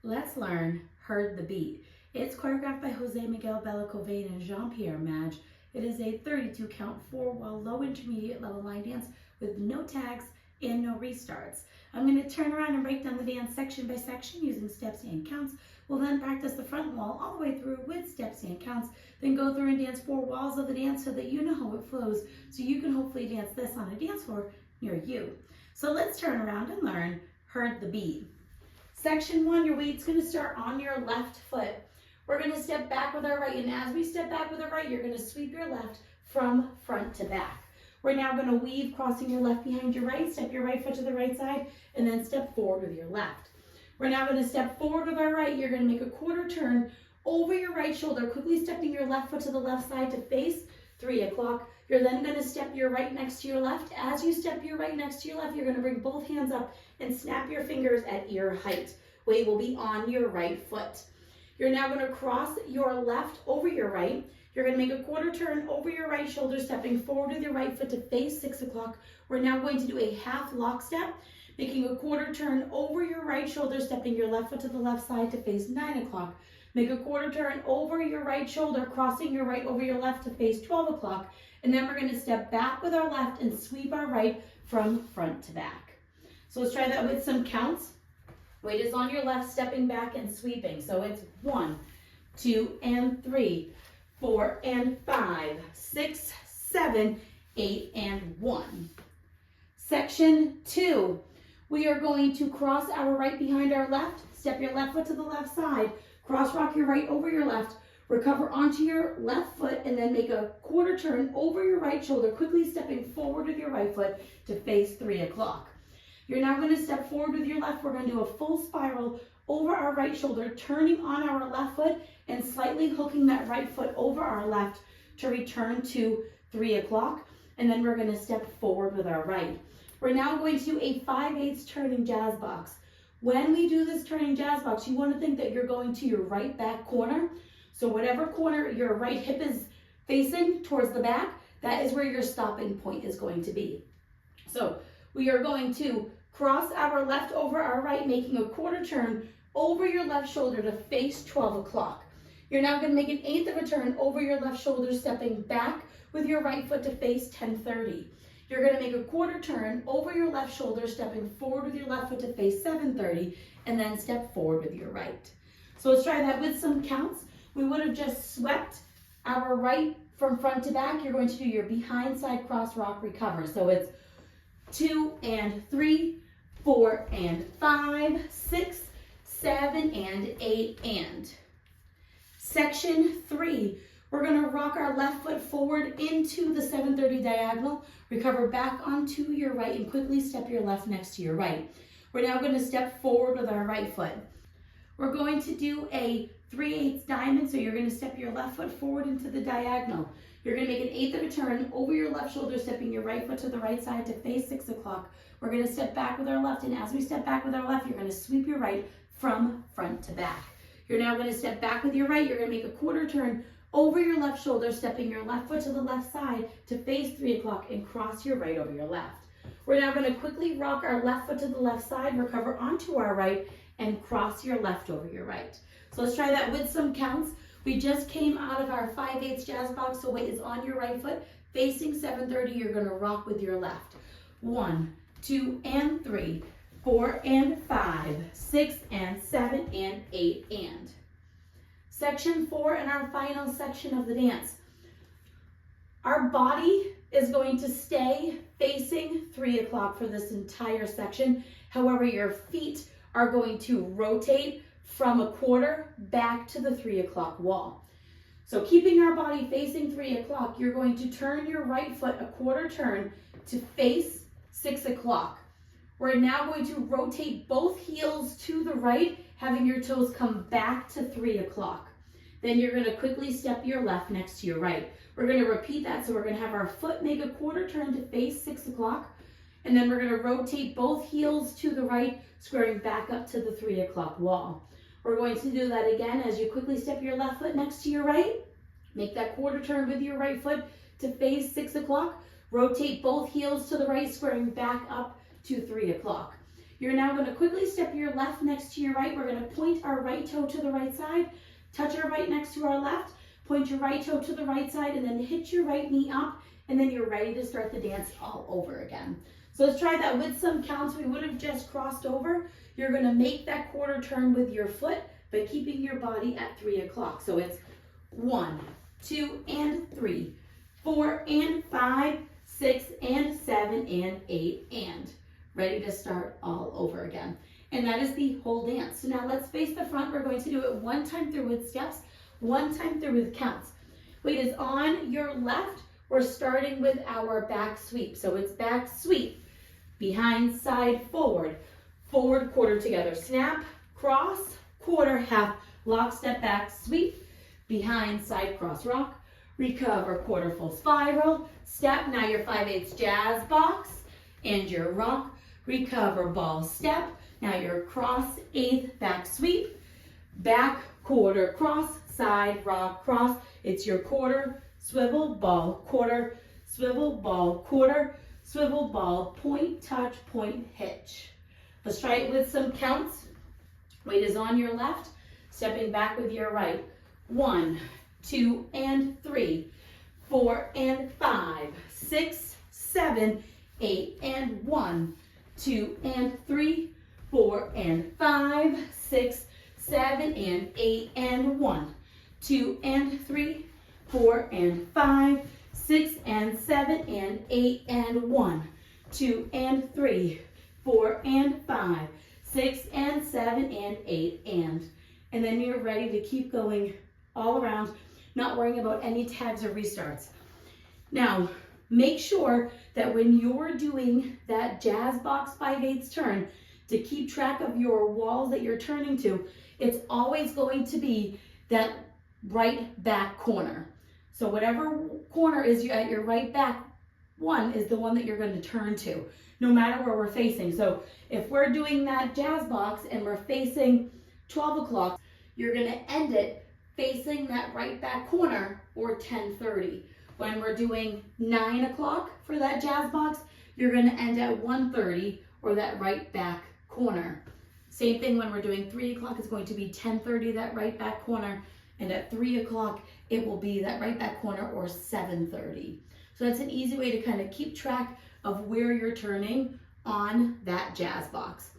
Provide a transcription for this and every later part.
Let's learn Heard the Beat. It's choreographed by Miguel, Belloque Vane, and Pierre Madge. It is a 32 count 4-wall low intermediate level line dance with no tags and no restarts. I'm going to turn around and break down the dance section by section using steps and counts. We'll then practice the front wall all the way through with steps and counts, then go through and dance 4 walls of the dance so that you know how it flows, so you can hopefully dance this on a dance floor near you. So let's turn around and learn Heard the Beat. Section 1, your weight's going to start on your left foot. We're going to step back with our right, and as we step back with our right, you're going to sweep your left from front to back. We're now going to weave, crossing your left behind your right, step your right foot to the right side, and then step forward with your left. We're now going to step forward with our right. You're going to make a quarter turn over your right shoulder, quickly stepping your left foot to the left side to face 3 o'clock. You're then going to step your right next to your left. As you step your right next to your left, you're going to bring both hands up and snap your fingers at ear height. Weight will be on your right foot. You're now going to cross your left over your right. You're going to make a quarter turn over your right shoulder, stepping forward with your right foot to face 6 o'clock. We're now going to do a half lock step, making a quarter turn over your right shoulder, stepping your left foot to the left side to face 9 o'clock. Make a quarter turn over your right shoulder, crossing your right over your left to face 12 o'clock. And then we're going to step back with our left and sweep our right from front to back. So let's try that with some counts. Weight is on your left, stepping back and sweeping. So it's 1, 2, and 3, 4, and 5, 6, 7, 8, and 1. Section 2, we are going to cross our right behind our left, step your left foot to the left side, cross rock your right over your left, recover onto your left foot, and then make a quarter turn over your right shoulder, quickly stepping forward with your right foot to face 3 o'clock. You're now going to step forward with your left. We're going to do a full spiral over our right shoulder, turning on our left foot and slightly hooking that right foot over our left to return to 3 o'clock. And then we're gonna step forward with our right. We're now going to do a 5/8 turning jazz box. When we do this turning jazz box, you wanna think that you're going to your right back corner. So whatever corner your right hip is facing towards the back, that is where your stopping point is going to be. So we are going to cross our left over our right, making a quarter turn over your left shoulder to face 12 o'clock. You're now going to make an 1/8 of a turn over your left shoulder, stepping back with your right foot to face 10:30. You're going to make a quarter turn over your left shoulder, stepping forward with your left foot to face 7:30, and then step forward with your right. So let's try that with some counts. We would have just swept our right from front to back. You're going to do your behind side cross rock recover. So it's 2 and 3, 4 and 5, 6, 7 and 8 and. Section 3, we're going to rock our left foot forward into the 7:30 diagonal, recover back onto your right and quickly step your left next to your right. We're now going to step forward with our right foot. We're going to do a 3/8 diamond, so you're going to step your left foot forward into the diagonal. You're going to make an 1/8 of a turn over your left shoulder, stepping your right foot to the right side to face 6 o'clock. We're going to step back with our left, and as we step back with our left, you're going to sweep your right from front to back. You're now going to step back with your right. You're going to make a quarter turn over your left shoulder, stepping your left foot to the left side to face 3 o'clock and cross your right over your left. We're now going to quickly rock our left foot to the left side, recover onto our right, and cross your left over your right. So let's try that with some counts. We just came out of our 5/8 jazz box, so weight is on your right foot. Facing 7:30, you're going to rock with your left. 1, 2 and 3, 4 and 5, 6 and 7 and 8 and. Section 4 and our final section of the dance. Our body is going to stay facing 3 o'clock for this entire section. However, your feet are going to rotate from a quarter back to the 3 o'clock wall. So keeping our body facing 3 o'clock, you're going to turn your right foot a quarter turn to face 6 o'clock. We're now going to rotate both heels to the right, having your toes come back to 3 o'clock. Then you're going to quickly step your left next to your right. We're going to repeat that, so we're going to have our foot make a quarter turn to face 6 o'clock, and then we're going to rotate both heels to the right, squaring back up to the 3 o'clock wall. We're going to do that again as you quickly step your left foot next to your right, make that quarter turn with your right foot to face 6 o'clock, rotate both heels to the right, squaring back up to 3 o'clock. You're now going to quickly step your left next to your right. We're going to point our right toe to the right side, touch our right next to our left, point your right toe to the right side, and then hit your right knee up, and then you're ready to start the dance all over again. So let's try that with some counts. We would have just crossed over. You're going to make that quarter turn with your foot, but keeping your body at 3 o'clock. So it's 1, 2 and 3, 4 and 5, 6 and 7 and 8 and. Ready to start all over again. And that is the whole dance. So now let's face the front. We're going to do it one time through with steps, one time through with counts. Weight is on your left. We're starting with our back sweep. So it's back sweep, behind side forward, forward quarter together, snap, cross, quarter, half, lock, step back, sweep, behind side cross rock, recover, quarter full spiral, step, now your 5/8 jazz box, and your rock, recover, ball, step, now your cross, 8th, back sweep, back, quarter, cross, side, rock, cross, it's your quarter, swivel, ball, quarter, swivel, ball, quarter, swivel, ball, point, touch, point, hitch. Let's try it with some counts. Weight is on your left, stepping back with your right. 1, 2 and 3, 4 and 5, 6, 7, 8 and 1, 2 and 3, 4 and 5, 6, 7 and 8 and 1, 2 and 3, 4 and 5, 6 and 7 and 8 and 1, 2 and 3, 4 and 5, 6 and 7 and 8 and then you're ready to keep going all around, not worrying about any tags or restarts. Now, make sure that when you're doing that jazz box 5/8 turn, to keep track of your walls that you're turning to, it's always going to be that right back corner. So whatever corner is at your right back one is the one that you're going to turn to, no matter where we're facing. So if we're doing that jazz box and we're facing 12 o'clock, you're going to end it facing that right back corner, or 10:30. When we're doing 9 o'clock for that jazz box, you're going to end at 1:30, or that right back corner. Same thing when we're doing 3 o'clock, it's going to be 10:30, that right back corner, and at 3 o'clock, it will be that right back corner, or 7:30. So that's an easy way to kind of keep track of where you're turning on that jazz box.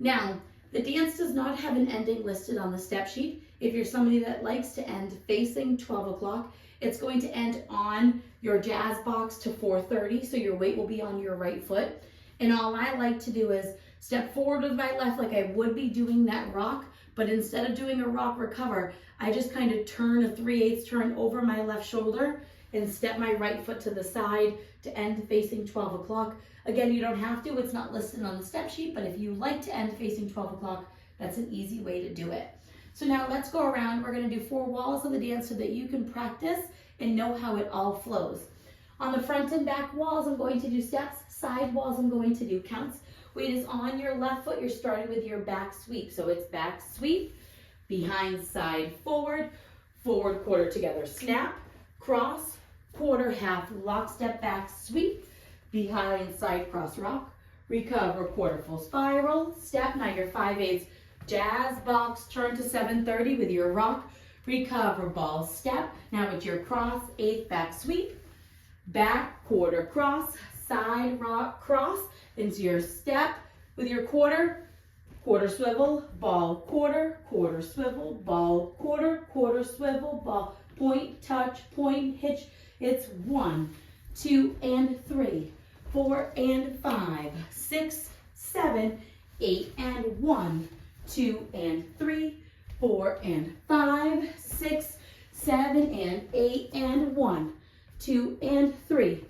Now, the dance does not have an ending listed on the step sheet. If you're somebody that likes to end facing 12 o'clock, it's going to end on your jazz box to 4:30, so your weight will be on your right foot. And all I like to do is step forward with my left like I would be doing that rock, but instead of doing a rock recover, I just kind of turn a 3/8 turn over my left shoulder and step my right foot to the side to end facing 12 o'clock. Again, you don't have to, it's not listed on the step sheet, but if you like to end facing 12 o'clock, that's an easy way to do it. So now let's go around. We're going to do 4 walls of the dance so that you can practice and know how it all flows. On the front and back walls, I'm going to do steps. Side walls, I'm going to do counts. Weight is on your left foot. You're starting with your back sweep. So it's back sweep, behind side forward, forward quarter together snap, cross, quarter half lockstep back sweep, behind side cross rock, recover quarter full spiral, step. Now your 5/8 jazz box, turn to 7:30 with your rock, recover ball step. Now it's your cross 8 back sweep, back quarter cross, side rock cross into your step with your quarter swivel, ball quarter swivel, ball quarter swivel, ball, point, touch, point, hitch. It's 1, 2, and 3, 4, and 5, 6, 7, 8, and 1, 2, and 3, 4, and 5, 6, 7, and 8, and 1, 2, and 3,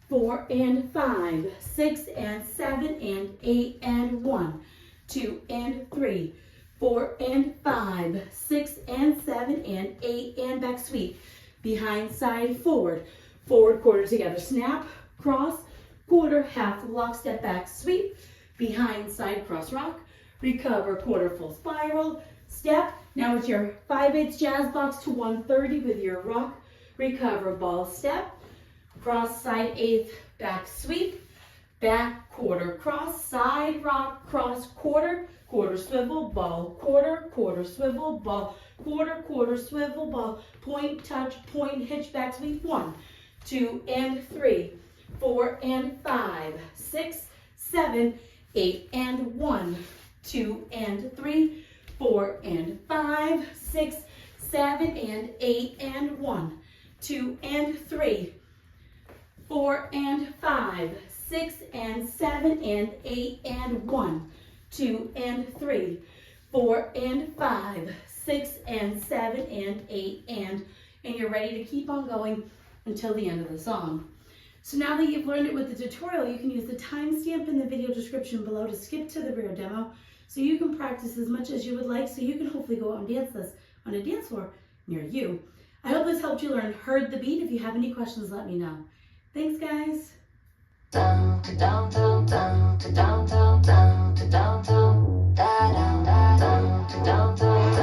4, and 5, 6, and 7, and 8, and 1, 2, and 3, 4, and 5, 6, and 7, and 8, and back sweep. Behind side forward, forward quarter together snap, cross, quarter half lockstep back sweep, behind side cross rock, recover quarter full spiral, step. Now it's your 5/8 jazz box to 1:30 with your rock, recover ball step, cross side 8 back sweep, back quarter cross, side rock cross quarter swivel, ball quarter swivel, ball quarter swivel, ball, point touch, point hitch back sweep. 1, 2, and 3, 4, and 5, 6, 7, 8, and 1, 2, and 3, 4, and 5, 6, 7, and 8, and 1, 2, and 3, 4, and 5, 6, and 7, and 8, and 1, 2, and 3, 4, and 5, 6, and 7, and 8, and you're ready to keep on going until the end of the song. So now that you've learned it with the tutorial, you can use the timestamp in the video description below to skip to the real demo so you can practice as much as you would like, so you can hopefully go out and dance this on a dance floor near you. I hope this helped you learn Heard the Beat. If you have any questions, let me know. Thanks, guys. Down to downtown, down to downtown, down to downtown, down to downtown.